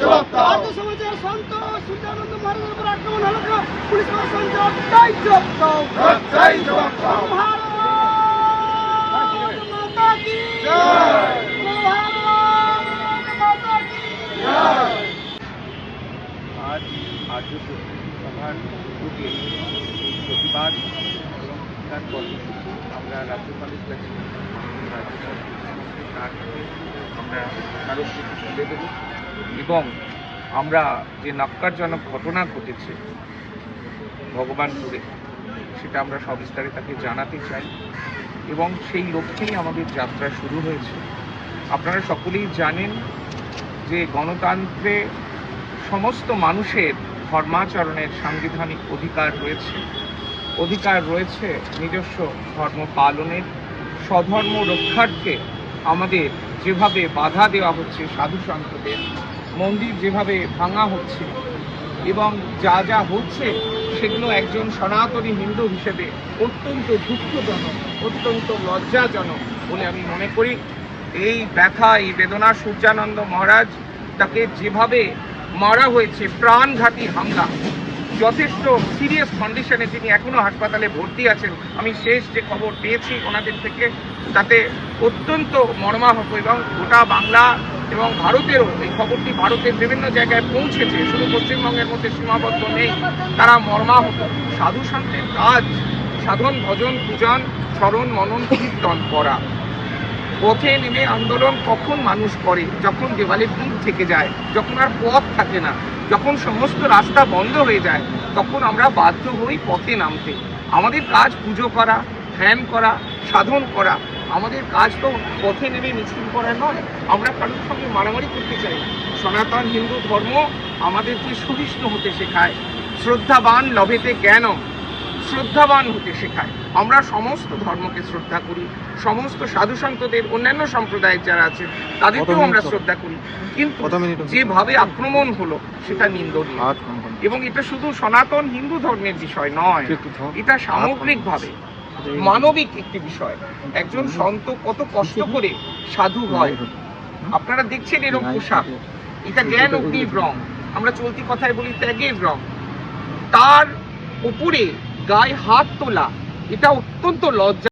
আর্য সমাজের সন্ত সূর্যানন্দ মহারাজের উপর আক্রমণ হলো না, পুলিশ প্রশাসন জবাবদাই জবাব দাও। ভারত মাতা কি জয়, ভারত মাতা কি জয়। আজ আর্য সভার উদ্যোগে প্রতিবাদ এবং শিক্ষার কর্মসূচি আমরা রাজ্যপালের কাছে আমরা স্মারকলিপি তুলে দেব এবং আমরা যে ন্যক্কারজনক ঘটনা ঘটেছে ভগবানপুরে সেটা আমরা সবিস্তারে তাকে জানাতে চাই এবং সেই লক্ষ্যেই আমাদের যাত্রা শুরু হয়েছে। আপনারা সকলেই জানেন যে গণতন্ত্রে সমস্ত মানুষের ধর্মাচরণের সাংবিধানিক অধিকার রয়েছে নিজস্ব ধর্ম পালনের। স্বধর্ম রক্ষার্থে আমাদের যেভাবে বাধা দেওয়া হচ্ছে সাধু সন্তদের, মন্দির যেভাবে ভাঙা হচ্ছে এবং যা হচ্ছে সেগুলো একজন সনাতনী হিন্দু হিসেবে অত্যন্ত দুঃখজনক, অত্যন্ত লজ্জাজনক বলে আমি মনে করি। এই ব্যথা, এই বেদনা সূর্যানন্দ মহারাজ তাকে যেভাবে মারা হয়েছে, প্রাণঘাতী হামলা, যথেষ্ট সিরিয়াস কন্ডিশনে তিনি এখনও হাসপাতালে ভর্তি আছেন। আমি শেষ যে খবর পেয়েছি ওনাদের থেকে তাতে অত্যন্ত মর্মাহত এবং গোটা বাংলা এবং ভারতেরও এই খবরটি ভারতের বিভিন্ন জায়গায় পৌঁছেছে, শুধু পশ্চিমবঙ্গের মধ্যে সীমাবদ্ধ নেই। তারা মর্মাহত। সাধু সন্তের কাজ সাধন, ভজন, পূজন, স্মরণ, মনন, কীর্তন করা। পথে নেমে আন্দোলন কখন মানুষ করে? যখন দেওয়ালে পিঠ থেকে যায়, যখন আর পথ থাকে না, যখন সমস্ত রাস্তা বন্ধ হয়ে যায়, তখন আমরা বাধ্য হই পথে নামতে। আমাদের কাজ পুজো করা, ধ্যান করা, সাধন করা। আমাদের কাজ তো পথে নেমে মিছিল করা নয়। আমরা কারোর সঙ্গে মারামারি করতে চাই। সনাতন হিন্দু ধর্ম আমাদেরকে সহিষ্ণু হতে শেখায়, শ্রদ্ধাবান লভেতে জ্ঞানম, শ্রদ্ধাবান হতে শেখায়। আমরা সমস্ত ধর্মকে শ্রদ্ধা করি, সমস্ত সাধু সন্তদের, অন্যান্য সম্প্রদায়ের যারা আছে তাদেরকেও আমরা শ্রদ্ধা করি, কিন্তু যেভাবে আক্রমণ হলো সেটা নিন্দনীয়। এবং এটা শুধু সনাতন হিন্দু ধর্মের বিষয় নয়, এটা সামগ্রিকভাবে মানবিক একটি বিষয়। একজন সন্ত কত কষ্ট করে সাধু হয়। আপনারা দেখছেন এরকম পোশাক, এটা জ্ঞান অগ্নির রং, আমরা চলতি কথায় বলি ত্যাগের রং। তার উপরে গায়ে হাত তোলা, এটা অত্যন্ত লজ্জা।